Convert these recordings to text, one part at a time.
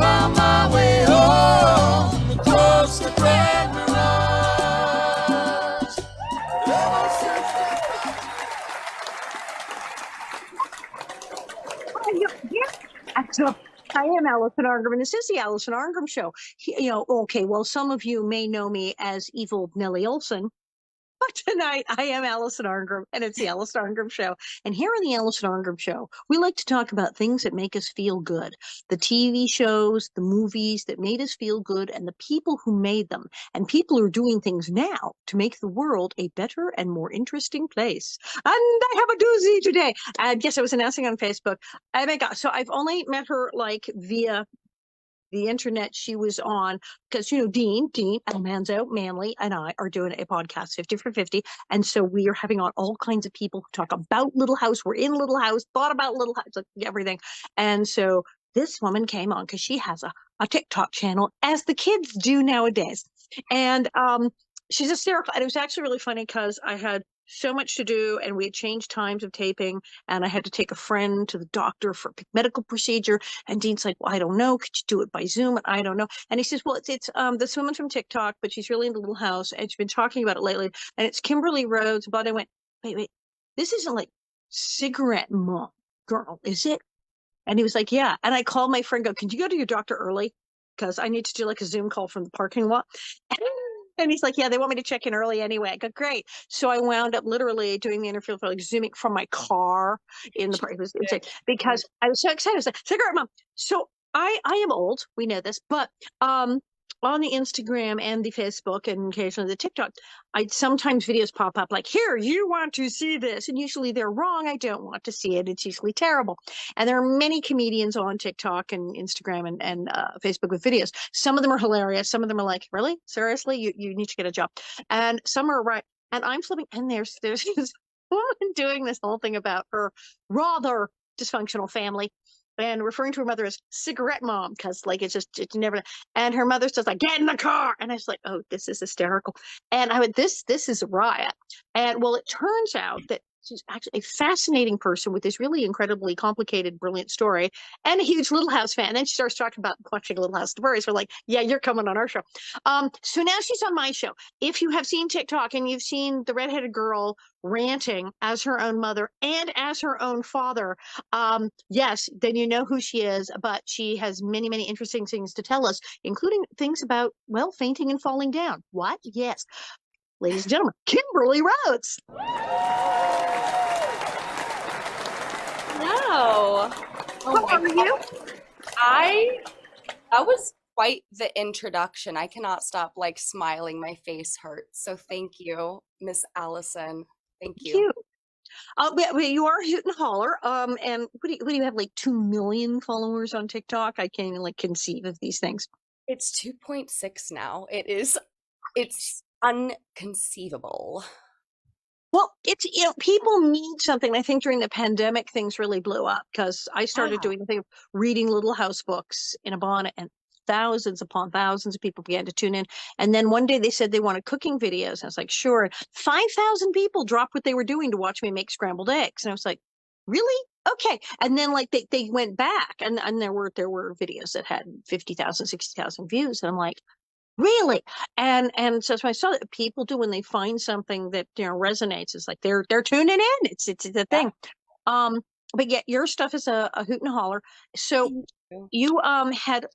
found my way home across the Grand Mirage. Ever since So I am Allison Arngrim, and this is the Allison Arngrim Show. Okay, well, some of you may know me as Evil Nellie Olson, but tonight I am Allison Arngrim, and it's the Allison Arngrim Show. And here on the Allison Arngrim Show, we like to talk about things that make us feel good. The TV shows, the movies that made us feel good, and the people who made them. And people who are doing things now to make the world a better and more interesting place. And I have a doozy today. And yes, I was announcing on Facebook. Oh my God. So I've only met her like via the internet she was on, because Dean Almanzo, Manley, and I are doing a podcast 50 for 50, and so we are having on all kinds of people who talk about Little House. We're in Little House, thought about Little House, like everything. And so this woman came on because she has a TikTok channel, as the kids do nowadays. And she's hysterical. And it was actually really funny because I had so much to do, and we had changed times of taping, and I had to take a friend to the doctor for a medical procedure. And Dean's like, well, I don't know. Could you do it by Zoom? And I don't know. And he says, well, it's this woman from TikTok, but she's really in the Little House, and she's been talking about it lately. And it's Kimberly Rhoades. But I went, wait, this isn't like cigarette mom girl, is it? And he was like, yeah. And I called my friend, go, can you go to your doctor early? Because I need to do like a Zoom call from the parking lot. And he's like, yeah, they want me to check in early anyway. I go, great. So I wound up literally doing the interview for like Zooming from my car in the park. It was insane because I was so excited. I was like, cigarette mom. So I am old. We know this, but on the Instagram and the Facebook and occasionally the TikTok, sometimes videos pop up like, here, you want to see this. And usually they're wrong. I don't want to see it. It's usually terrible. And there are many comedians on TikTok and Instagram and Facebook with videos. Some of them are hilarious. Some of them are like, really? Seriously? You need to get a job. And some are right. And I'm flipping, and there's this woman doing this whole thing about her rather dysfunctional family and referring to her mother as cigarette mom, because like it's never. And her mother says like, get in the car. And I was like, oh, this is hysterical. And I went, this is a riot. And well, it turns out that she's actually a fascinating person with this really incredibly complicated, brilliant story, and a huge Little House fan. And then she starts talking about watching Little House stories. We're like, yeah, you're coming on our show. So now she's on my show. If you have seen TikTok and you've seen the redheaded girl ranting as her own mother and as her own father, yes, then you know who she is. But she has many, many interesting things to tell us, including things about, well, fainting and falling down. What? Yes. Ladies and gentlemen, Kimberly Rhoades. Hello. How are you? That was quite the introduction. I cannot stop like smiling. My face hurts. So thank you, Miss Allison. Thank you. Cute. But you are a hoot and holler. And what do you have, like 2 million followers on TikTok? I can't even like conceive of these things. It's 2.6 now. It's unconceivable. Well, it's, people need something. I think during the pandemic, things really blew up because I started doing the thing of reading Little House books in a bonnet, and thousands upon thousands of people began to tune in. And then one day they said they wanted cooking videos. And I was like, sure. 5,000 people dropped what they were doing to watch me make scrambled eggs. And I was like, really? Okay. And then like they went back, and there were videos that had 50,000, 60,000 views. And I'm like, really? And so I saw that people do when they find something that resonates. It's like they're tuning in. It's a thing. But yet your stuff is a hoot and holler. So you had,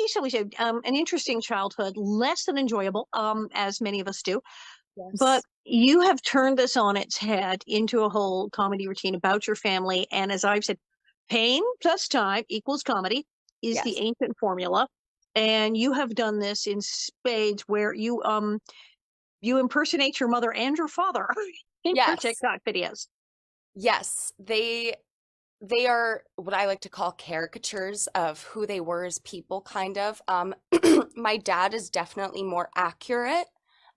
shall we say, an interesting childhood, less than enjoyable, as many of us do. Yes. But you have turned this on its head into a whole comedy routine about your family. And as I've said, pain plus time equals comedy is the ancient formula. And you have done this in spades, where you impersonate your mother and your father in your TikTok videos. Yes, they are what I like to call caricatures of who they were as people, kind of. My dad is definitely more accurate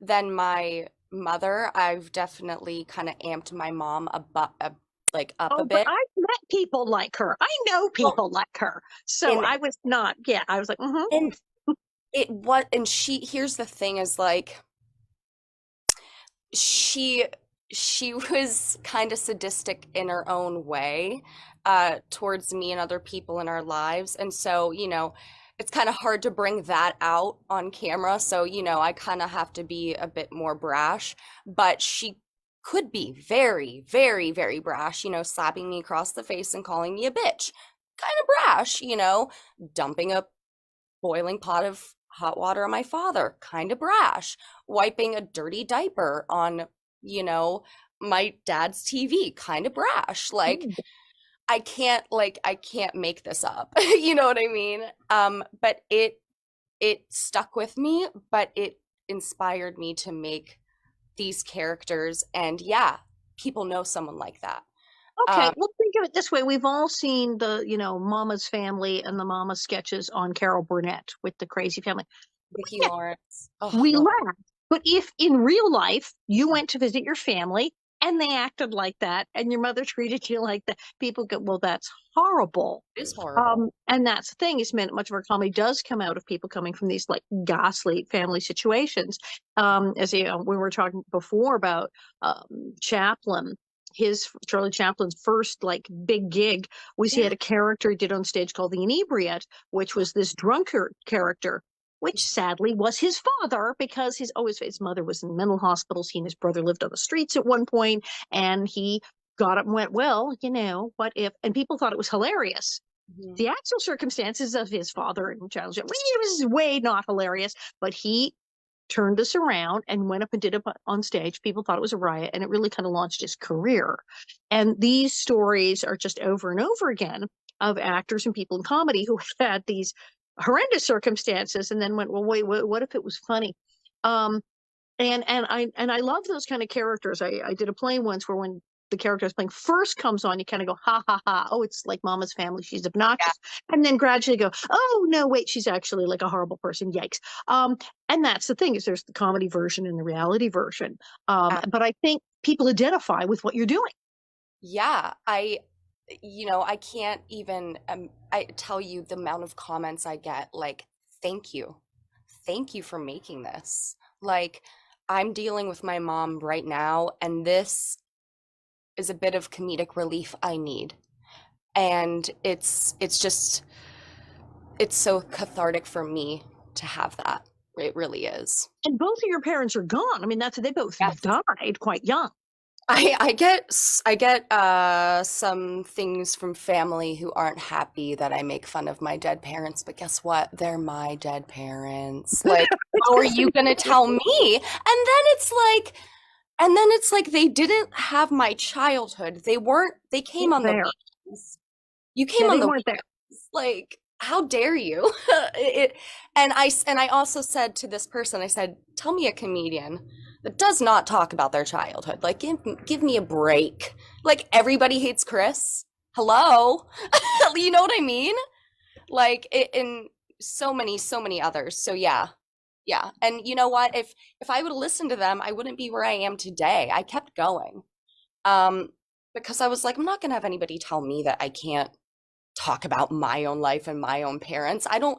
than my mother. I've definitely kind of amped my mom up a bit. But I've met people like her. I know people like her. So I was not, I was like, And here's the thing is like, she was kind of sadistic in her own way, towards me and other people in our lives. And so, it's kind of hard to bring that out on camera. So, I kind of have to be a bit more brash, but she could be very, very, very brash, slapping me across the face and calling me a bitch. Kind of brash, dumping a boiling pot of hot water on my father, kind of brash. Wiping a dirty diaper on, my dad's TV, kind of brash. Like, Mm. I can't make this up. You know what I mean? But it stuck with me, but it inspired me to make these characters. And yeah, people know someone like that. Okay, Um, well, think of it this way. We've all seen the, Mama's Family and the Mama sketches on Carol Burnett with the crazy family. Vicki Yeah, Lawrence. Oh we no. laugh. But if in real life you went to visit your family and they acted like that and your mother treated you like that, people go, well, that's horrible. It is horrible. And that's the thing is, much of our comedy does come out of people coming from these like ghastly family situations. As we were talking before about Chaplin, his Charlie Chaplin's first like big gig was he Yeah. had a character he did on stage called the Inebriate, which was this drunkard character, which sadly was his father because his mother was in mental hospitals. He and his brother lived on the streets at one point, and he got up and went, well, what if? And people thought it was hilarious. Mhm. The actual circumstances of his father and childhood, it was way not hilarious, but he turned this around and went up and did it on stage. People thought it was a riot, and it really kind of launched his career. And these stories are just over and over again of actors and people in comedy who had these horrendous circumstances and then went, well, wait, what if it was funny? Um, and I love those kind of characters. I did a play once where when the character I was playing first comes on, you kind of go, ha ha ha, oh, it's like Mama's Family, she's Yeah. obnoxious. And then gradually go, oh no, wait, she's actually like a horrible person. Yikes. And that's the thing is there's the comedy version and the reality version. But I think people identify with what you're doing. Yeah, I can't even I tell you the amount of comments I get like, thank you. Thank you for making this. Like, I'm dealing with my mom right now, and this is a bit of comedic relief I need. And it's so cathartic for me to have that. It really is. And both of your parents are gone. I mean, they both Yes. died quite young. I get some things from family who aren't happy that I make fun of my dead parents, but guess what? They're my dead parents. Like, how are you gonna tell me? And then it's like they didn't have my childhood. They came on the There. weekends. You came Yeah, on they the weren't there. weekends. Like, how dare you? And I also said to this person, I said, tell me a comedian that does not talk about their childhood. Like, give me a break. Like, everybody hates Chris. Hello? You know what I mean? Like, and so many others. So yeah. Yeah. And you know what? If I would have listened to them, I wouldn't be where I am today. I kept going. Um, because I was like, I'm not gonna have anybody tell me that I can't talk about my own life and my own parents. I don't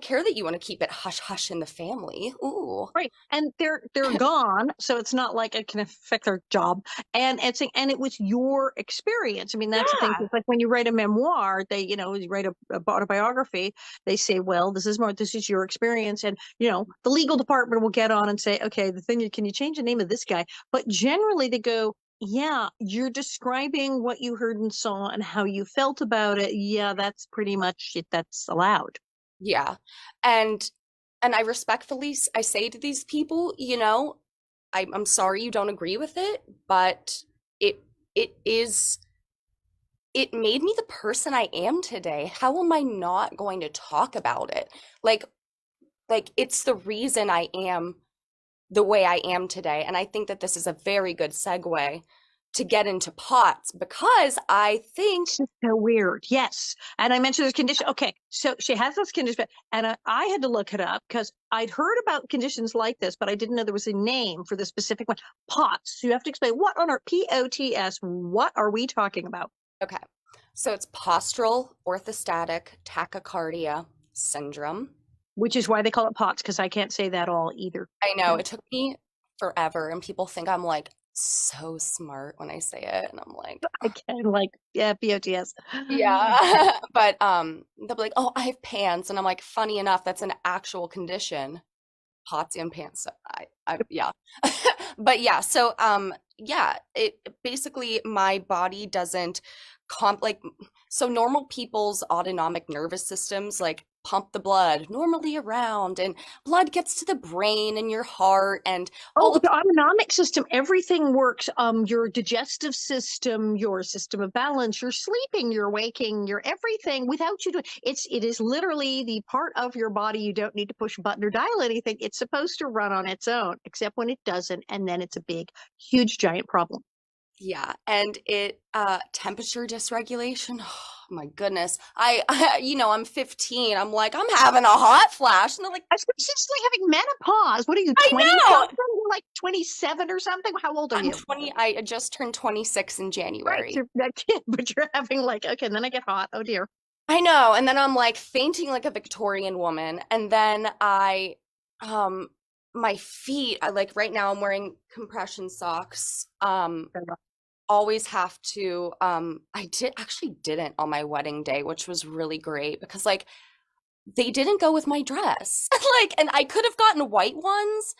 care that you want to keep it hush hush in the family. Ooh. Right. And they're gone, so it's not like it can affect their job. And it was your experience. I mean, that's the thing. Yeah. It's like when you write a memoir, you write a autobiography, they say, well, this is your experience. And the legal department will get on and say, okay, can you change the name of this guy? But generally they go, yeah, you're describing what you heard and saw and how you felt about it. Yeah, that's pretty much it. That's allowed. Yeah. And I respectfully I say to these people, I'm sorry you don't agree with it, but it it is it made me the person I am today. How am I not going to talk about it? Like it's the reason I am the way I am today. And I think that this is a very good segue to get into POTS because I think It's just so weird. Yes. And I mentioned this condition. Okay. So she has this condition, and I had to look it up because I'd heard about conditions like this, but I didn't know there was a name for the specific one. POTS. So you have to explain what on earth, POTS, what are we talking about? okay. So it's postural orthostatic tachycardia syndrome. Which is why they call it POTS, because I can't say that all either. I know No. it took me forever, and people think I'm like so smart when I say it, and I'm like, Again, like, yeah, BOTS. yeah. But they'll be like, "Oh, I have pants," and I'm like, "Funny enough, that's an actual condition, pots and pants." So yeah. But yeah, so yeah, it basically my body doesn't comp like so normal people's autonomic nervous systems like pump the blood normally around and blood gets to the brain and your heart and Oh, all but of the autonomic system, everything works. Your digestive system, your system of balance, your sleeping, your waking, your everything without you doing it is literally the part of your body you don't need to push a button or dial anything. It's supposed to run on its own, except when it doesn't, and then it's a big, huge, giant problem. yeah, and it temperature dysregulation. Oh my goodness. I'm 15. I'm like, I'm having a hot flash. And they're like, I was seriously having menopause. What are you, I 20 know. something? You're like 27 or something? How old are I'm you? 20. I just turned 26 in Right. January. You're that kid, but you're having like, okay, and then I get hot. Oh dear. I know. And then I'm like fainting like a Victorian woman. And then um, my feet, like right now I'm wearing compression socks. Always have to, didn't on my wedding day, which was really great because like they didn't go with my dress. Like, and I could have gotten white ones,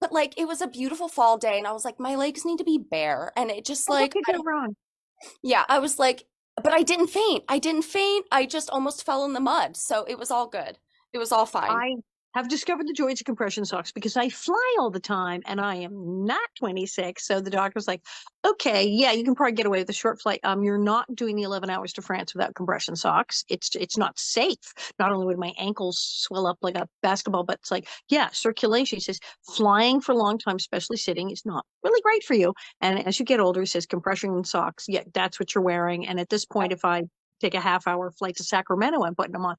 but like it was a beautiful fall day and I was like, my legs need to be bare. And it just Oh, what like, could go wrong? yeah, I was like, but I didn't faint. I didn't faint. I just almost fell in the mud. So it was all good. It was all fine. I have discovered the joys of compression socks because I fly all the time and I am not 26. So the doctor's like, okay, yeah, you can probably get away with a short flight. You're not doing the 11 hours to France without compression socks. It's not safe. Not only would my ankles swell up like a basketball, but it's like, yeah, circulation. He says flying for a long time, especially sitting, is not really great for you. And as you get older, he says compression socks, yeah, that's what you're wearing. And at this point, if I take a half-hour flight to Sacramento, I'm putting them on.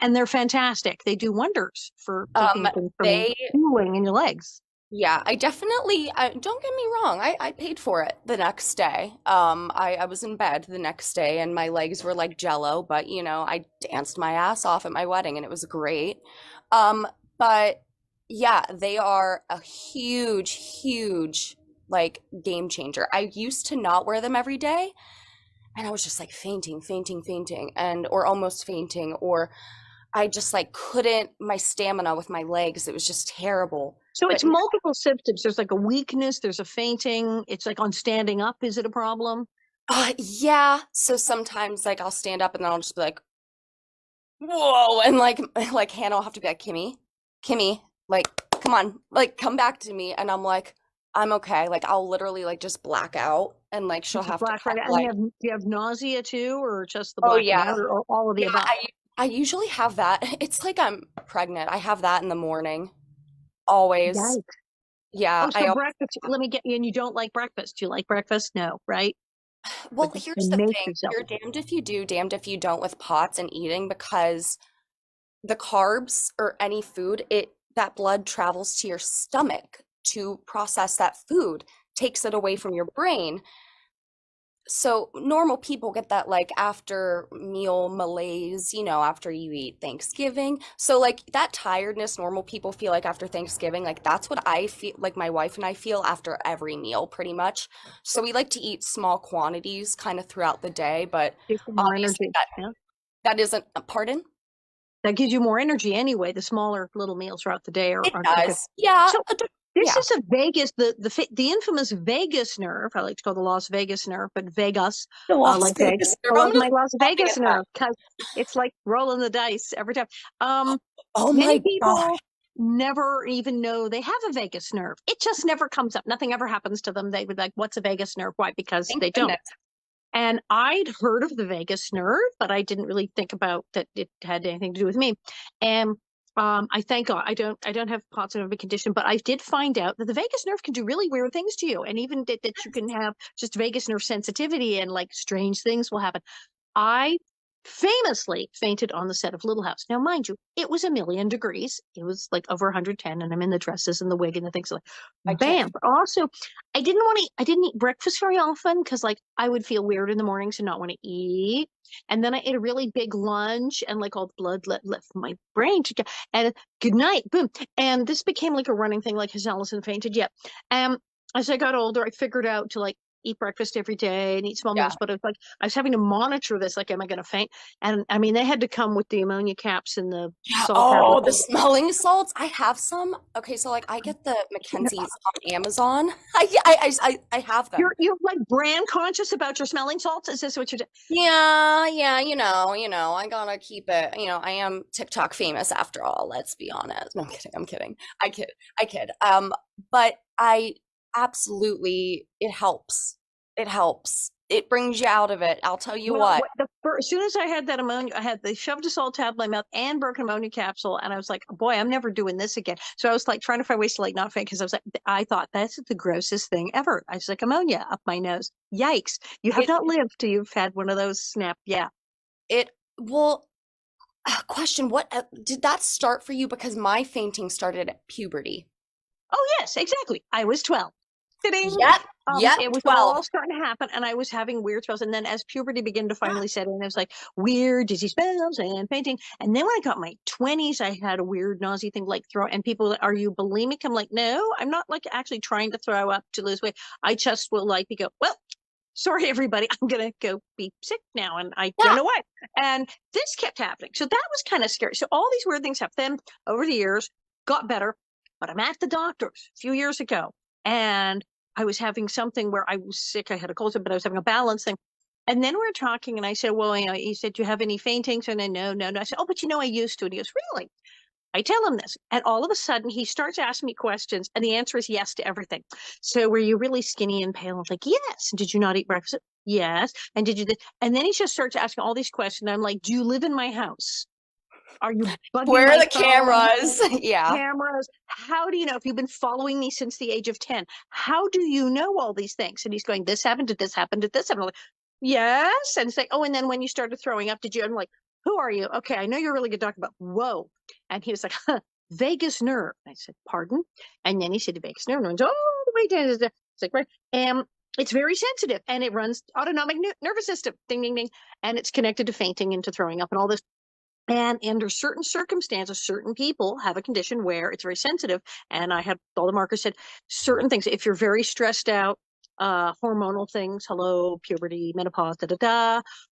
And they're fantastic. They do wonders for Um, keeping things from they cooling in your legs. Yeah, I definitely, don't get me wrong, I paid for it the next day. I was in bed the next day and my legs were like jello, but I danced my ass off at my wedding and it was great. But yeah, they are a huge, huge like game changer. I used to not wear them every day and I was just like fainting, fainting, fainting, and or almost fainting, or I just like couldn't, my stamina with my legs, it was just terrible. So But it's multiple symptoms. There's like a weakness, there's a fainting. It's like on standing up. Is it a problem? Yeah. So sometimes like I'll stand up and then I'll just be like, whoa, and like like Hannah will have to be like, Kimmy, like, come on, like come back to me. And I'm like, I'm okay. Like I'll literally like just black out and like she'll have to Black right. kind of And like, do you have nausea too, or just the oh blacking yeah. out, or all of the Yeah, above? I usually have that. It's like I'm pregnant. I have that in the morning, always. Yikes. Yeah, Oh, so breakfast. Let me get you. And you don't like breakfast? Do you like breakfast? No, right? well, Like here's the make thing. yourself. You're damned if you do, damned if you don't with pots and eating because the carbs or any food, that blood travels to your stomach to process that food, takes it away from your brain. So normal people get that like after meal malaise, after you eat Thanksgiving. So like that tiredness normal people feel like after Thanksgiving, like that's what I feel like my wife and I feel after every meal pretty much. So we like to eat small quantities kind of throughout the day, but Gives you more obviously energy. Yeah. that isn't, pardon? That gives you more energy anyway. The smaller little meals throughout the day It aren't so good. does. Yeah. So this Yeah. is a Vegas, the infamous Vegas nerve. I like to call the Las Vegas nerve, but Vegas, The Las like Vegas. Vegas I nerve. I'm love gonna my Las copy Vegas that. nerve because it's like rolling the dice every time. Um, Oh Many my God. people never even know they have a vagus nerve. It just never comes up. Nothing ever happens to them. They would like, what's a vagus nerve? Why? Because Thank they don't. goodness. And I'd heard of the vagus nerve, but I didn't really think about that it had anything to do with me. And I thank God I don't have Pott's nerve condition, but I did find out that the vagus nerve can do really weird things to you, and even that you can have just vagus nerve sensitivity and like strange things will happen. I famously fainted on the set of Little House. Now, mind you, it was a million degrees. It was like over 110, and I'm in the dresses and the wig and the things like, I can't. bam. But also, I didn't eat breakfast very often because like I would feel weird in the mornings and not want to eat. And then I ate a really big lunch and like all the blood left my brain to and good night, boom. And this became like a running thing, like has Allison fainted yet? as I got older, I figured out to like eat breakfast every day and eat small Yeah. meals. But it's like I was having to monitor this. Like, am I going to faint? And I mean, they had to come with the ammonia caps and the Yeah. salt Oh, tablets. the smelling salts. I have some. Okay, so like I get the Mackenzie's on Amazon. I have them. You're like brand conscious about your smelling salts. Is this what you're doing? Yeah, yeah, I gotta keep it. I am TikTok famous after all, let's be honest. No, I'm kidding. I kid. But I absolutely, it helps. It helps. It brings you out of it. I'll tell you Well, what. as soon as I had that ammonia, they shoved a salt tab in my mouth and broke an ammonia capsule, and I was like, boy, I'm never doing this again. So I was like trying to find ways to like not faint because I was like, I thought that's the grossest thing ever. I was like, ammonia up my nose. Yikes! You have It not lived till you've had one of those snap. Yeah. it well, question, what did that start for you? Because my fainting started at puberty. Oh yes, exactly. I was 12. Sitting. Yep, yep, It was 12. all starting to happen, and I was having weird spells. And then, as puberty began to finally set in, it was like weird dizzy spells and fainting. And then, when I got my 20s, I had a weird nausea thing, like throw. And people, like, are you bulimic? I'm like, no, I'm not like actually trying to throw up to lose weight. I just will like be go, well, sorry, everybody, I'm gonna go be sick now, and I don't Yeah. know why. And this kept happening, so that was kind of scary. So all these weird things happened. Then over the years, got better. But I'm at the doctor's a few years ago, and I was having something where I was sick. I had a cold, but I was having a balance thing. And then we are talking, and I said, well, he said, do you have any faintings? And then, no. I said, oh, but I used to. And he goes, really? I tell him this. And all of a sudden, he starts asking me questions, and the answer is yes to everything. So, were you really skinny and pale? I was like, yes. And did you not eat breakfast? Yes. And did you? And then he just starts asking all these questions. I'm like, do you live in my house? Are you bugging Where are my the phone? cameras? Yeah. Cameras. How do you know if you've been following me since the age of 10? How do you know all these things? And he's going, this happened, did this happen, did this happen? I'm like, yes. And it's like, oh, and then when you started throwing up, did you? I'm like, who are you? Okay, I know you're a really good doctor, but whoa. And he was like, huh, vagus nerve. I said, pardon? And then he said, the vagus nerve runs all the way down. It's like, right. It's very sensitive and it runs autonomic nervous system. Ding, ding, ding. And it's connected to fainting and to throwing up and all this. And under certain circumstances, certain people have a condition where it's very sensitive. And I had all the markers said certain things. If you're very stressed out, hormonal things, hello, puberty, menopause,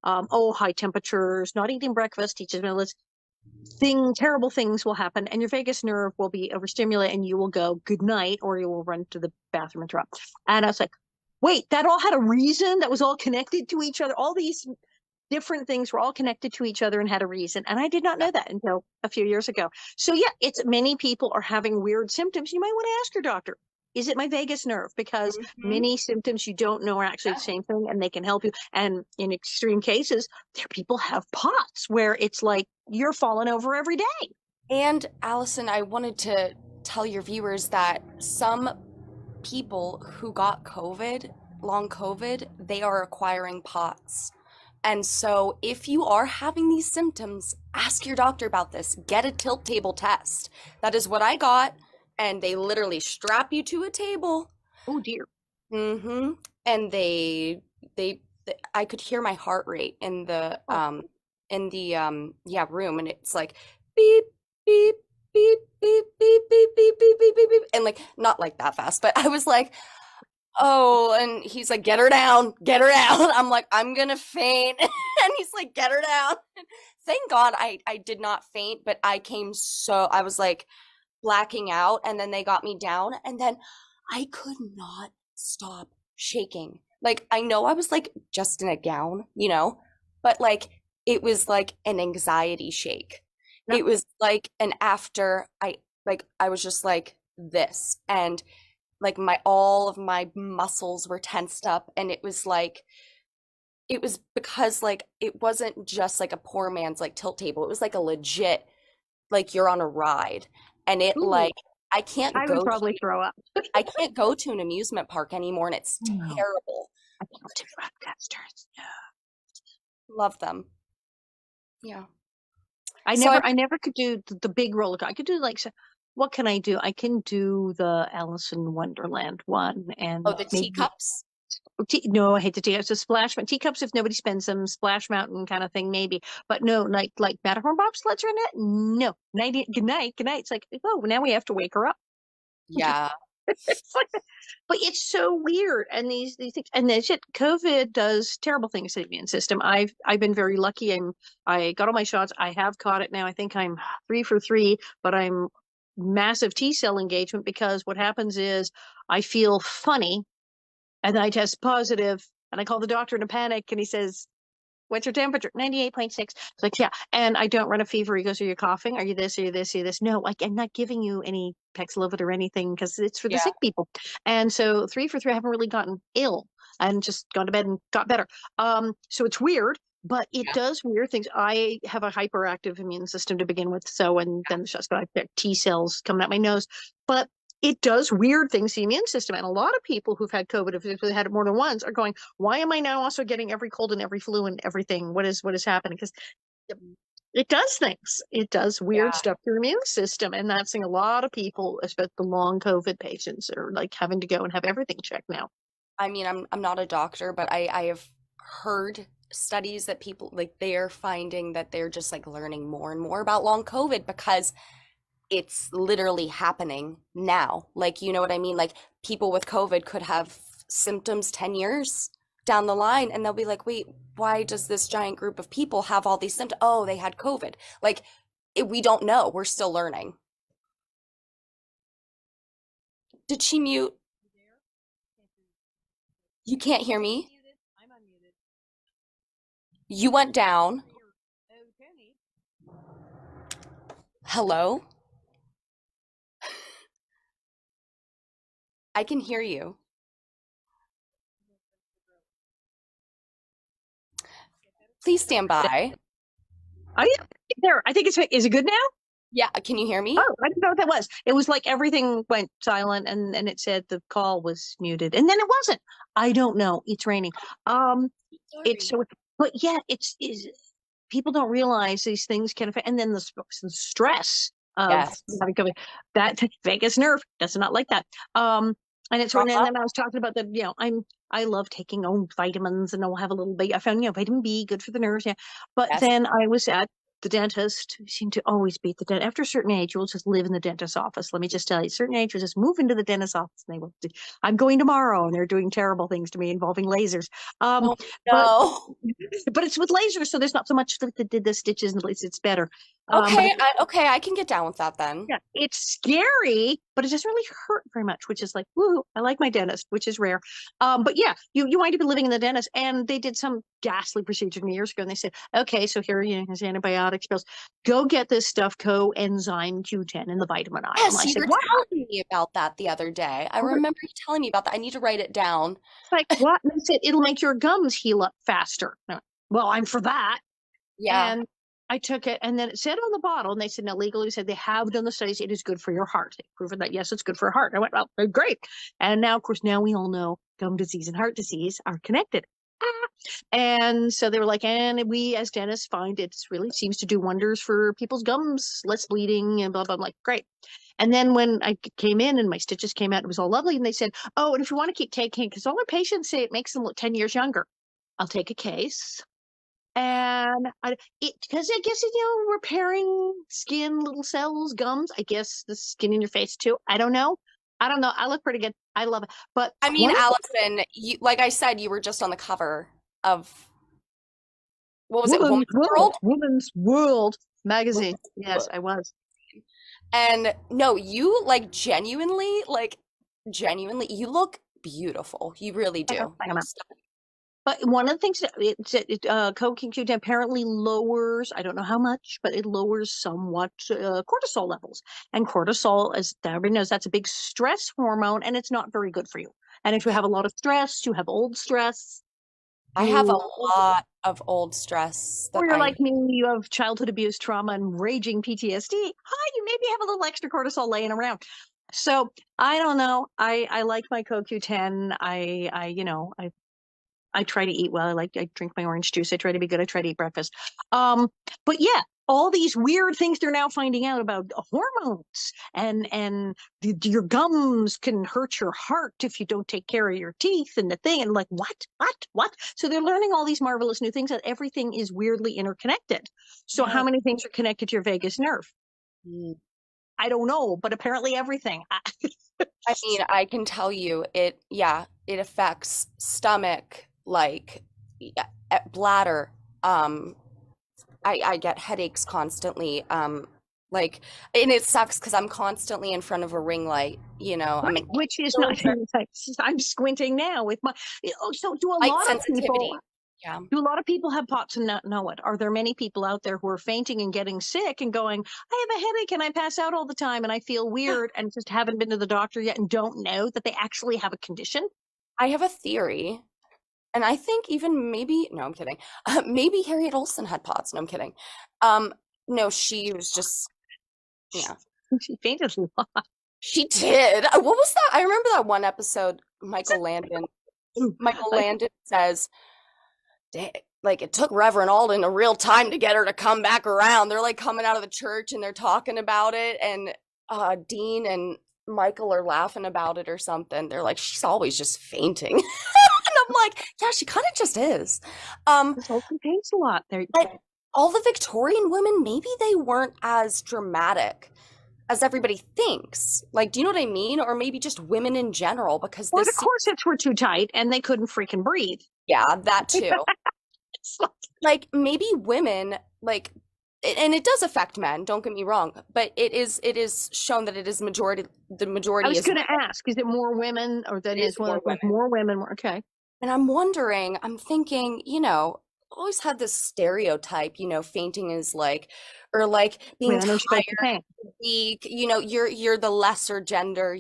high temperatures, not eating breakfast, teaches me terrible things will happen, and your vagus nerve will be overstimulated, and you will go good night, or you will run to the bathroom and throw up. And I was like, wait, that all had a reason. That was all connected to each other. All these different things were all connected to each other and had a reason. And I did not know that until a few years ago. So yeah, it's many people are having weird symptoms. You might want to ask your doctor, is it my vagus nerve? Because many symptoms you don't know are actually the same thing and they can help you. And in extreme cases, there people have POTS where it's like you're falling over every day. And Allison, I wanted to tell your viewers that some people who got COVID, long COVID, they are acquiring POTS. And so if you are having these symptoms, ask your doctor about this. Get a tilt table test. That is what I got. And they literally strap you to a table. Oh dear. Mm-hmm. And I could hear my heart rate in the room, and it's like beep, beep, beep, beep, beep, beep, beep, beep, beep, beep, beep, and like not like that fast, but I was like, oh, and he's like, get her down, get her down. I'm like, I'm gonna faint. And he's like, get her down. Thank God I did not faint, but I was like blacking out, and then they got me down, and then I could not stop shaking. Like, I know I was like just in a gown, but like it was like an anxiety shake. Yep. It was like an after I was just like this, and like all of my muscles were tensed up, and it was because like it wasn't just like a poor man's like tilt table. It was like a legit, like you're on a ride, and it Ooh. like I would probably throw up. I can't go to an amusement park anymore, and it's terrible. I can't do broadcasters. Love them. Yeah. I never could do the big roller coaster. I could do like, what can I do? I can do the Alice in Wonderland one, and the teacups. No, I hate the teacups. So Splash Mountain teacups, if nobody spends them, Splash Mountain kind of thing, maybe. But no, like Matterhorn bobsleds are in it. No, good night. It's like, oh, now we have to wake her up. Yeah, It's like, but it's so weird. And these things, and then shit, COVID does terrible things to the immune system. I've been very lucky. I got all my shots. I have caught it now. I think I'm 3 for 3, but I'm massive T cell engagement because what happens is I feel funny and I test positive and I call the doctor in a panic and he says, what's your temperature? 98.6. It's like, yeah. And I don't run a fever. He goes, are you coughing? Are you this? Are you this? Are you this? No, like I'm not giving you any Paxlovid or anything because it's for the Yeah. sick people. And so 3 for 3, I haven't really gotten ill and just gone to bed and got better. So it's weird, but it Yeah. does weird things. I have a hyperactive immune system to begin with. So, and then the shots got T cells coming out my nose, but it does weird things to the immune system. And a lot of people who've had COVID, if they've had it more than once, are going, why am I now also getting every cold and every flu and everything? What is happening? Because it does things. It does weird Yeah. stuff to your immune system. And that's seeing a lot of people, especially the long COVID patients, are like having to go and have everything checked now. I mean, I'm not a doctor, but I have heard studies that people like they are finding that they're just like learning more and more about long COVID because it's literally happening now. Like, you know what I mean? Like people with COVID could have symptoms 10 years down the line and they'll be like, wait, why does this giant group of people have all these symptoms? Oh, they had COVID. Like we don't know. We're still learning. Did she mute? You can't hear me? I'm unmuted. You went down. Hello? I can hear you. Please stand by. I there. I think is it good now? Yeah, can you hear me? Oh, I didn't know what that was. It was like everything went silent and it said the call was muted. And then it wasn't. I don't know. It's raining. It's so but yeah, it's is people don't realize these things can affect and then the stress of Yes. having COVID. That vagus nerve does not like that. And it's when and Trauma? then I was talking about the, I love taking vitamins and I'll have a little bit. I found, vitamin B, good for the nerves. Yeah. But Yes. then I was at the dentist, who seemed to always be at the dentist. After a certain age, you'll just live in the dentist's office. Let me just tell you, a certain age, you'll just move into the dentist's office. And they will, I'm going tomorrow, and they're doing terrible things to me involving lasers. Oh But no. but it's with lasers, so there's not so much that the stitches and the blades. It's better. But Okay, I can get down with that then. yeah, it's scary, but it doesn't really hurt very much, which is like, woo, I like my dentist, which is rare. But yeah, you wind up living in the dentist, and they did some ghastly procedure years ago, and they said, okay, so here, here's antibiotics pills. Go get this stuff, coenzyme Q10 in the vitamin aisle. And Yes, I you said, were what? telling me about that the other day. I remember you telling me about that. I need to write it down. It's like, what? And they said, it'll make your gums heal up faster. I went, well, I'm for that. Yeah. And I took it, and then it said on the bottle, and they said, now legally said they have done the studies, it is good for your heart. They've proven that, yes, it's good for your heart. I went, well, great. And now, of course, now we all know gum disease and heart disease are connected. And so they were like, and we as dentists find it really seems to do wonders for people's gums, less bleeding, and blah, blah. I'm like, great. And then when I came in and my stitches came out, it was all lovely. And they said, oh, and if you want to keep taking, because all our patients say it makes them look 10 years younger, I'll take a case. And because I guess, repairing skin, little cells, gums, I guess the skin in your face too. I don't know. I look pretty good. I love it. But I mean, one of Allison, you, like I said, you were just on the cover of what was it, Woman's Woman's World? Woman's World magazine. Woman's Yes, World. I was. And no, you genuinely, you look beautiful. You really I know, do. I You know. look But one of the things that CoQ10 apparently lowers, I don't know how much, but it lowers somewhat cortisol levels. And cortisol, as everybody knows, that's a big stress hormone, and it's not very good for you. And if you have a lot of stress, you have old stress, I have a you, lot of old stress that or you're I like me, you have childhood abuse trauma and raging PTSD. Hi, you maybe have a little extra cortisol laying around. So I don't know. I like my CoQ10. I try to eat well. I drink my orange juice. I try to be good. I try to eat breakfast. But yeah, all these weird things they're now finding out about hormones and your gums can hurt your heart if you don't take care of your teeth and the thing and like what? So they're learning all these marvelous new things that everything is weirdly interconnected. So how yeah. many things are connected to your vagus nerve? Mm. I don't know, but apparently everything. I mean, I can tell you it affects stomach, like bladder. Um, I get headaches constantly. Like, and it sucks because I'm constantly in front of a ring light. I'm Right, in which is really not. It's like, I'm squinting now with my. Oh, so do a light lot of people? sensitivity. Yeah. Do a lot of people have POTS and not know it? Are there many people out there who are fainting and getting sick and going, I have a headache and I pass out all the time and I feel weird and just haven't been to the doctor yet and don't know that they actually have a condition? I have a theory, and I think even maybe, no, I'm kidding. Maybe Harriet Olsen had POTS. No, I'm kidding. Um, no, she was just, yeah, She fainted a lot. she did. What was that? I remember that one episode, Michael Landon says, like, it took Reverend Alden a real time to get her to come back around. They're like coming out of the church and they're talking about it, and Dean and Michael are laughing about it or something. They're like, she's always just fainting. And I'm like, yeah, she kind of just is. This whole thing faints a lot. There. But all the Victorian women, maybe they weren't as dramatic as everybody thinks. Like, do you know what I mean? Or maybe just women in general, because Or the this, corsets were too tight and they couldn't freaking breathe. yeah, that too. It's like, Like, maybe women, like, and it does affect men, don't get me wrong, but it is shown that the I majority was is, going to ask, is it more women or that it is is one more of women. more women? Okay. And I'm thinking, always had this stereotype, fainting is like, or like being Women are supposed to tired, faint. weak, you're the lesser gender, and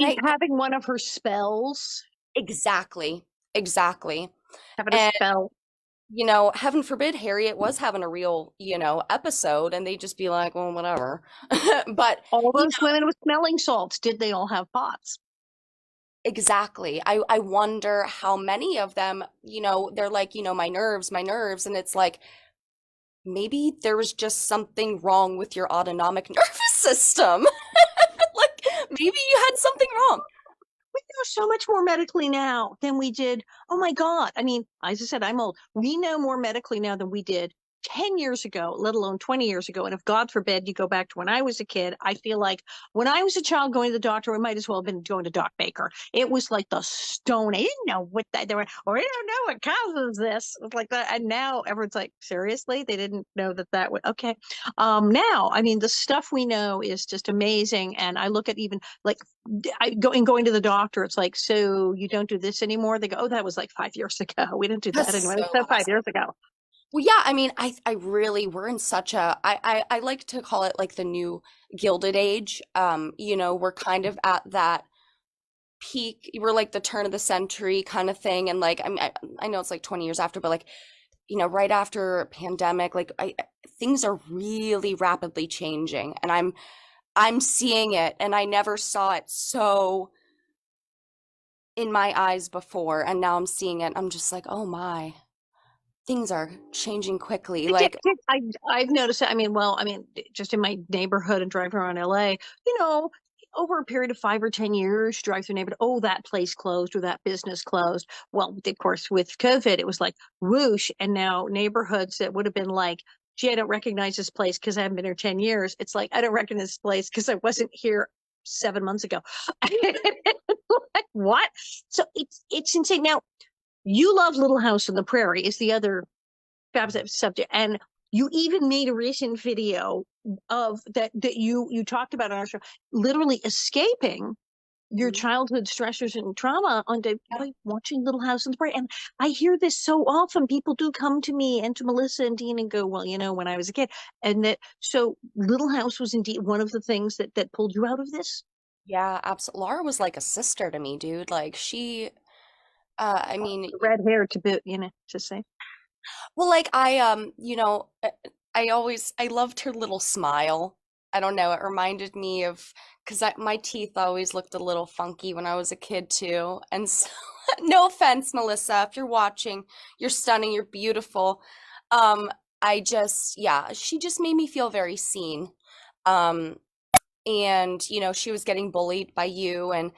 She's I, having one of her spells. exactly, exactly. Having a And, spell. heaven forbid Harriet was having a real, episode, and they'd just be like, well, whatever. But, All you those women with smelling salts, did they all have POTS? exactly. I wonder how many of them, they're like, my nerves. And it's like, maybe there was just something wrong with your autonomic nervous system. Like, maybe you had something wrong. We know so much more medically now than we did. Oh my God. I mean, as I said, I'm old. We know more medically now than we did 10 years ago, let alone 20 years ago. And if God forbid you go back to when I was a kid, I feel like when I was a child going to the doctor, we might as well have been going to Doc Baker. It was like the stone. I didn't know what that they were, or I don't know what causes this. It was like that. And now everyone's like, seriously? They didn't know that would, okay. Now, I mean, the stuff we know is just amazing. And I look at even like going to the doctor, it's like, so you don't do this anymore? They go, oh, that was like 5 years ago. We didn't do that That's anymore. so So five awesome. years ago. Well, yeah, I mean, I really, we're in such I like to call it like the new Gilded Age. We're kind of at that peak. We're like the turn of the century kind of thing. And like, I know it's like 20 years after, but like, right after pandemic, like things are really rapidly changing, and I'm seeing it, and I never saw it so in my eyes before, and now I'm seeing it. I'm just like, oh my, things are changing quickly. Like, I've noticed it. I mean, well, I mean, just in my neighborhood and driving around LA, you know, over a period of 5 or 10 years, drive through neighborhood, oh, that place closed or that business closed. Well, of course, with COVID, it was like whoosh. And now neighborhoods that would have been like, gee, I don't recognize this place because I haven't been here 10 years. It's like, I don't recognize this place because I wasn't here 7 months ago. Like, what? So it's insane. Now, you love Little House on the Prairie is the other fabulous subject, and you even made a recent video of that you talked about on our show, literally escaping your mhm, childhood stressors and trauma yeah, by watching Little House on the Prairie. And I hear this so often. People do come to me and to Melissa and Dean and go, well, when I was a kid, and that so Little House was indeed one of the things that pulled you out of this. yeah, absolutely. Laura was like a sister to me, dude. Like I mean, Red hair to boot, to say. well, like I loved her little smile. I don't know, it reminded me of, because my teeth always looked a little funky when I was a kid too. And so, no offense, Melissa, if you're watching, you're stunning, you're beautiful. Um, yeah, she just made me feel very seen. Um, and she was getting bullied by you, and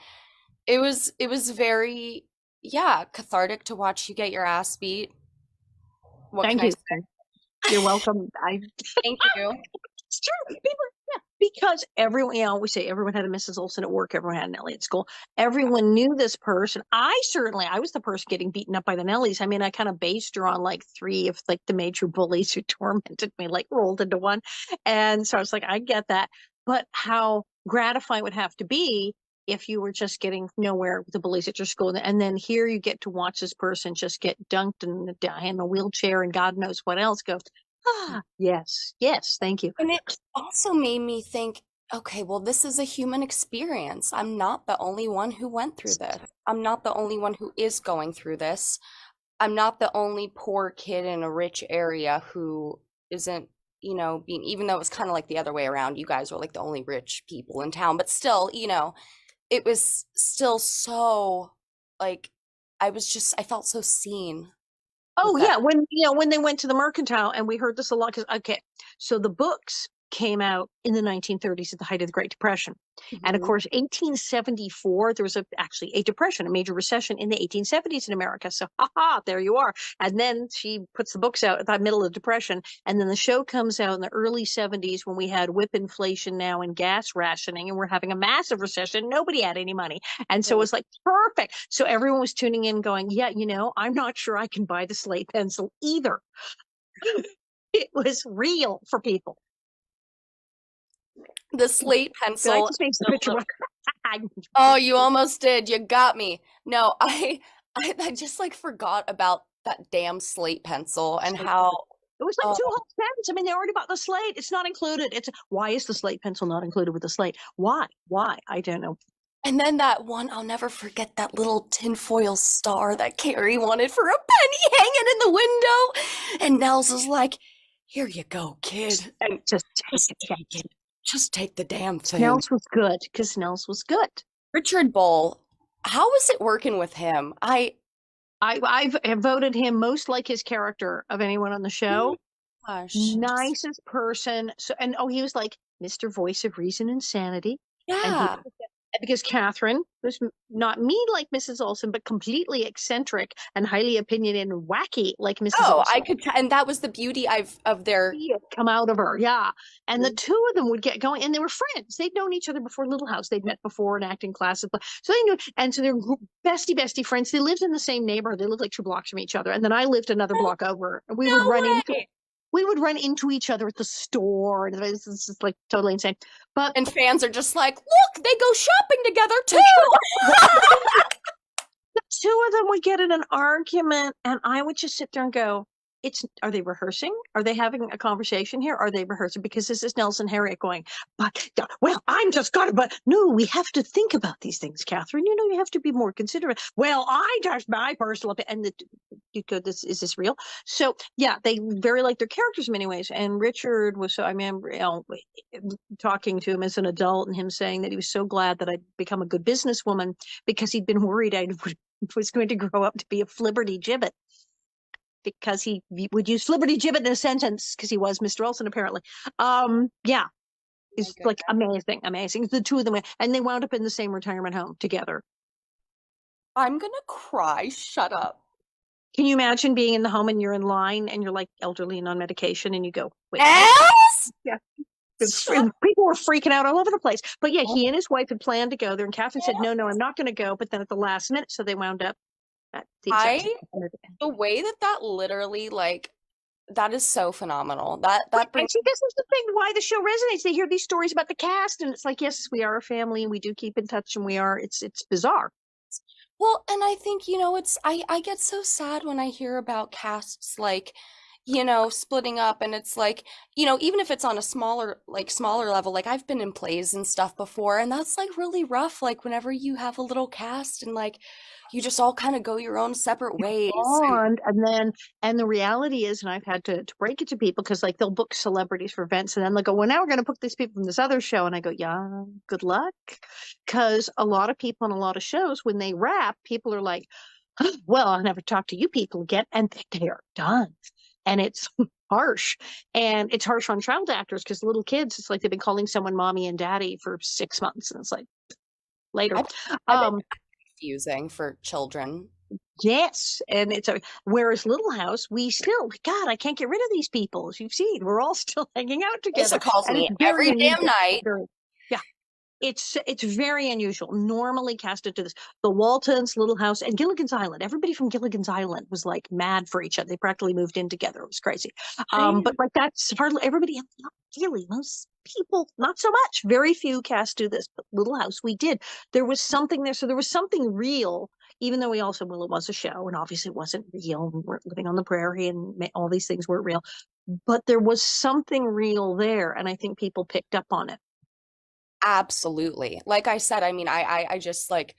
it was very, yeah, cathartic to watch you get your ass beat. What can Thank I you. say? You're welcome. Thank you. It's true. People, yeah. because everyone, we say everyone had a Mrs. Olson at work, everyone had a Nellie at school. Everyone knew this person. I was the person getting beaten up by the Nellies. I mean, I kind of based her on like 3 of like the major bullies who tormented me, like rolled into one. And so I was like, I get that. But how gratifying it would have to be if you were just getting nowhere with the bullies at your school. And then here you get to watch this person just get dunked in a wheelchair and God knows what else. Go, yes, thank you. And it also made me think, okay, well, this is a human experience. I'm not the only one who went through this. I'm not the only one who is going through this. I'm not the only poor kid in a rich area who isn't, being, even though it was kind of like the other way around, you guys were like the only rich people in town, but still, it was still so like, I felt so seen. Oh yeah, when they went to the Mercantile, and we heard this a lot because so the books came out in the 1930s at the height of the Great Depression, and of course 1874 there was actually a depression, a major recession in the 1870s in America. So there you are. And then she puts the books out at the middle of the depression, and then the show comes out in the early 70s when we had whip inflation now and gas rationing, and we're having a massive recession. Nobody had any money, and so it was like perfect. So everyone was tuning in, going, yeah, I'm not sure I can buy the slate pencil either. It was real for people. The slate pencil. Oh, you almost did. You got me. No, I just like forgot about that damn slate pencil and how it was like 2 whole cents. I mean, they already bought the slate. It's not included. Why is the slate pencil not included with the slate? Why? I don't know. And then that one, I'll never forget that little tinfoil star that Carrie wanted for a penny hanging in the window. And Nels is like, here you go, kid. And just take it. Just take the damn thing. Nels was good because Nels was good. Richard Bull, how was it working with him? I've voted him most like his character of anyone on the show. Gosh. Nicest person. So he was like Mr. Voice of Reason and Sanity. Yeah. Because Catherine was not mean like Mrs. Olson, but completely eccentric and highly opinionated and wacky like Mrs. Olson. I could, and that was the beauty of their come out of her, yeah. And the two of them would get going, and they were friends. They'd known each other before Little House. They'd met before in acting classes, so they knew. And so they're bestie friends. They lived in the same neighborhood. They lived like 2 blocks from each other, and then I lived another block over. And we would run into each other at the store, and it's just like totally insane. And fans are just like, look, they go shopping together too. The 2 of them would get in an argument, and I would just sit there and go, are they rehearsing? Are they having a conversation here? Are they rehearsing? Because this is Nelson Harriet going, I'm just gonna, but no, we have to think about these things, Catherine. You have to be more considerate. Well, my personal opinion, and you go, is this real? So yeah, they very like their characters in many ways. And Richard was I remember talking to him as an adult and him saying that he was so glad that I'd become a good businesswoman because he'd been worried I was going to grow up to be a flibberty gibbet. Because he would use flibberty gibbet in a sentence because he was Mr. Olson apparently. Yeah, it's like amazing. The 2 of them, and they wound up in the same retirement home together. I'm gonna cry. Shut up. Can you imagine being in the home and you're in line and you're like elderly and on medication and you go, wait, yeah. People were freaking out all over the place. But yeah, he and his wife had planned to go there, and Catherine said, no, I'm not going to go. But then at the last minute, so they wound up. The way that literally, like, that is so phenomenal. That brings. See, this is the thing why the show resonates. They hear these stories about the cast, and it's like, yes, we are a family, and we do keep in touch, and it's bizarre. Well, and I think I get so sad when I hear about casts like, splitting up, and it's like, even if it's on a smaller level, like I've been in plays and stuff before, and that's like really rough. Like whenever you have a little cast and like you just all kind of go your own separate ways. And the reality is, and I've had to break it to people because like they'll book celebrities for events, and then they'll go, well, now we're going to book these people from this other show, and I go, yeah, good luck, because a lot of people on a lot of shows when they wrap, people are like, oh, well, I'll never talk to you people again, and they are done. And it's harsh. And it's harsh on child actors because little kids, it's like they've been calling someone mommy and daddy for 6 months. And it's like later. Confusing for children. Yes, and it's a whereas Little House, we still, God, I can't get rid of these people. As you've seen, we're all still hanging out Lisa together, calls and it's me very every damn unusual. night. Very, yeah, it's very unusual. Normally casted to this, the Waltons, Little House, and Gilligan's Island. Everybody from Gilligan's Island was like mad for each other. They practically moved in together. It was crazy. But like that's hardly everybody. Not really. Most people, not so much. Very few cast do this. But Little House, we did. There was something there. So there was something real. Even though we also, well, it was a show, and obviously it wasn't real. We weren't living on the prairie, and all these things weren't real. But there was something real there, and I think people picked up on it. Absolutely. Like I said, I mean, I just like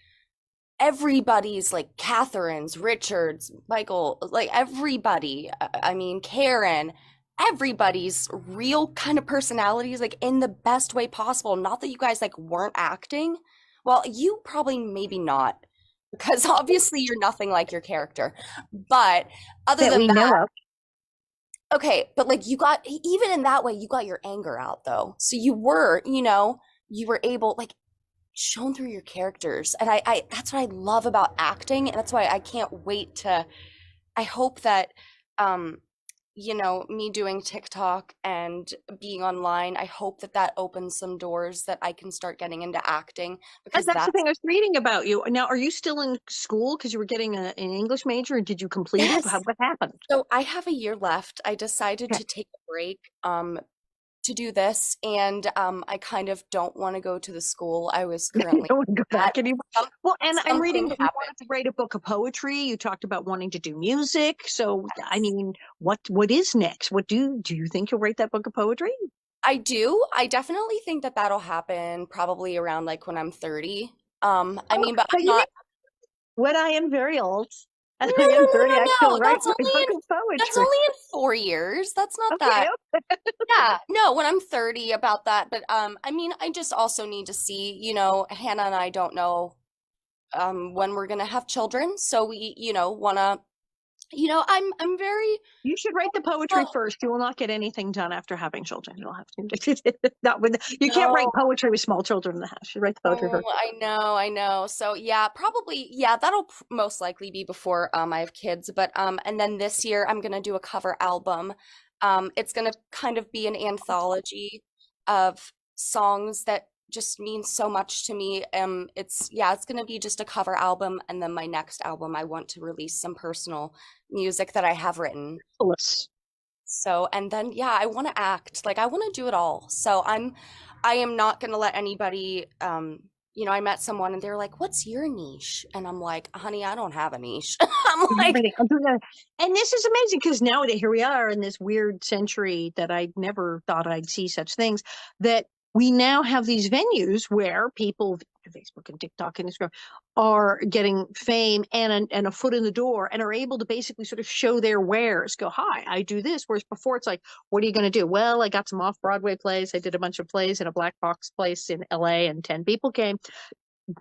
everybody's like Catherine's, Richard's, Michael, like everybody. I mean, Karen, everybody's real kind of personalities, like in the best way possible. Not that you guys like weren't acting. Well, you probably maybe not, because obviously you're nothing like your character. But other That than we know that, of. okay, but like you got, even in that way, you got your anger out though. So you were, you were able, like, shown through your characters. And I that's what I love about acting. And that's why I can't wait to, I hope that, um, me doing TikTok and being online, I hope that that opens some doors that I can start getting into acting, And because that's the that's, thing I was reading about you. Now, are you still in school because you were getting an English major? Or did you complete it? yes. What happened? So I have a year left. I decided Okay. to take a break. To do this, and I kind of don't want to go to the school I was You currently don't want to go at. back anymore. Some, Well, and I'm reading something that you happened. wanted to write a book of poetry. You talked about wanting to do music. So, I mean, what is next? What do you think you'll write that book of poetry? I do. I definitely think that that'll happen probably around like when I'm 30. I Oh, mean, but but I'm you know, not. when I am very old No, and I no, am no, 30, I no, still no. write my book of That's poetry. only in 4 years. That's not Okay. that. Yeah, no, when I'm 30 about that. But I mean, I just also need to see, Hannah and I don't know when we're gonna have children. So we, wanna, I'm very You should write the poetry well, first. You will not get anything done after having children. You'll have to. Not with, you can't write no. poetry with small children in the house. You write the poetry Oh, first. I know. So yeah, probably yeah, that'll most likely be before I have kids, but and then this year I'm gonna do a cover album. It's gonna kind of be an anthology of songs that just mean so much to me. It's gonna be just a cover album, and then my next album I want to release some personal music that I have written. Phyllis. So, and then yeah, I want to act. Like I want to do it all. So I am not going to let anybody I met someone and they're like, "What's your niche?" And I'm like, "Honey, I don't have a niche." I'm like, Everything. I'm doing that. And this is amazing because nowadays here we are in this weird century that I never thought I'd see such things, that we now have these venues where people, Facebook and TikTok and Instagram, are getting fame and a foot in the door and are able to basically sort of show their wares. Go, hi, I do this. Whereas before it's like, what are you going to do? Well, I got some off Broadway plays. I did a bunch of plays in a black box place in LA, and 10 people came.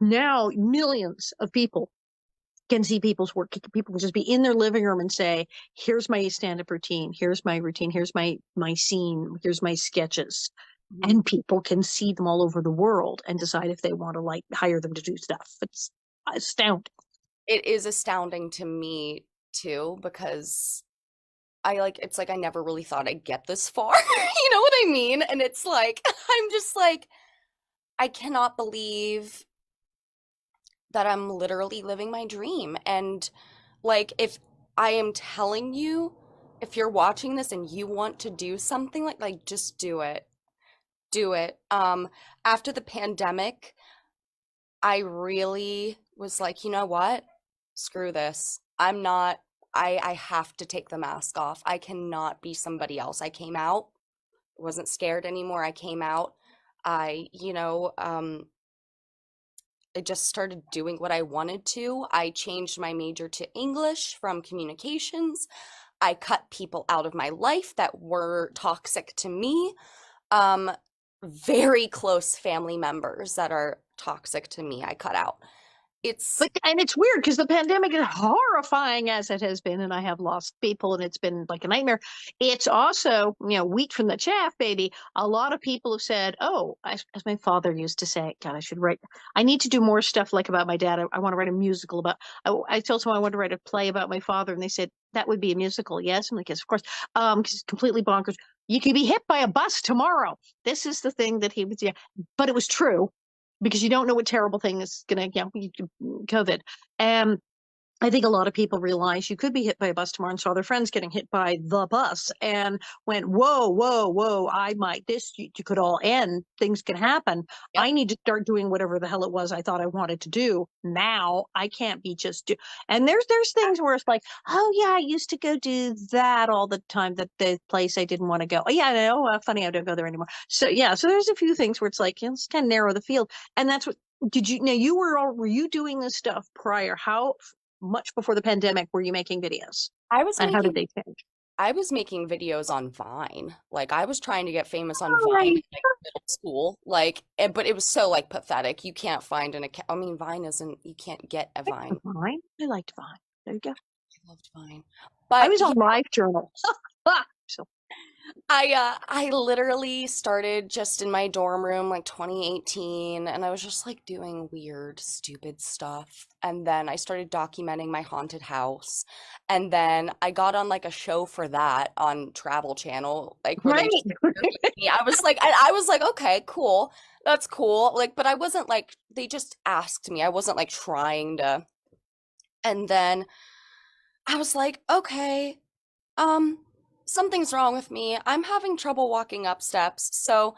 Now millions of people can see people's work. People can just be in their living room and say, here's my stand-up routine, here's my routine, here's my scene, here's my sketches. Mhm. And people can see them all over the world and decide if they want to like hire them to do stuff. It's astounding. It is astounding to me too because it's like I never really thought I'd get this far. You know what I mean? And it's like I'm just like I cannot believe that I'm literally living my dream. And like, if I am telling you, if you're watching this and you want to do something like just do it. Do it. After the pandemic, I really was like, you know what? Screw this. I have to take the mask off. I cannot be somebody else. I came out, wasn't scared anymore. I came out. I, I just started doing what I wanted to. I changed my major to English from communications. I cut people out of my life that were toxic to me. Um, Very close family members that are toxic to me, I cut out. It's And it's weird because the pandemic is horrifying as it has been, and I have lost people, and it's been like a nightmare. It's also, wheat from the chaff, baby. A lot of people have said, "Oh, as my father used to say, God, I should write. I need to do more stuff like about my dad. I want to write a musical about." I told someone I wanted to write a play about my father, and they said that would be a musical. Yes, I'm like, yes, of course. Because it's completely bonkers. You could be hit by a bus tomorrow. This is the thing that he was. Yeah, but it was true because you don't know what terrible thing is going to, COVID. And I think a lot of people realize you could be hit by a bus tomorrow and saw their friends getting hit by the bus and went, whoa, whoa, whoa, you could all end. Things can happen. yep. I need to start doing whatever the hell it was I thought I wanted to do. Now I can't be and there's things where it's like, oh yeah, I used to go do that all the time, that the place I didn't want to go. Oh yeah, no, funny, I don't go there anymore. So yeah, so there's a few things where it's like, let's kind of narrow the field. And that's what, now were you doing this stuff prior? How much before the pandemic were you making videos? I was And how did making they change? I was making videos on Vine. Like I was trying to get famous on Oh, Vine in right. like middle school. But it was so like pathetic. You can't find an account. I mean, Vine isn't, you can't get a Vine. Vine. I liked Vine. There you go. I loved Vine. I But was yeah, on Live Journal. So I literally started just in my dorm room like 2018 and I was just like doing weird, stupid stuff. And then I started documenting my haunted house. And then I got on like a show for that on Travel Channel, like where they right. just interviewed me. I was like, okay, cool. That's cool. Like, but I wasn't like they just asked me. I wasn't like trying to. And then I was like, okay, um, something's wrong with me. I'm having trouble walking up steps. So,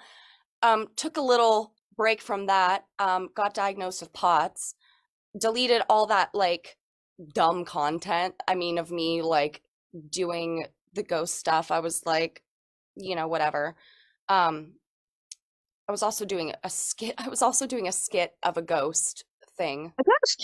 took a little break from that, got diagnosed with POTS, deleted all that like dumb content. I mean, of me like doing the ghost stuff. I was like, whatever. Um, I was also doing a skit. I was also doing a skit of a ghost thing. I guess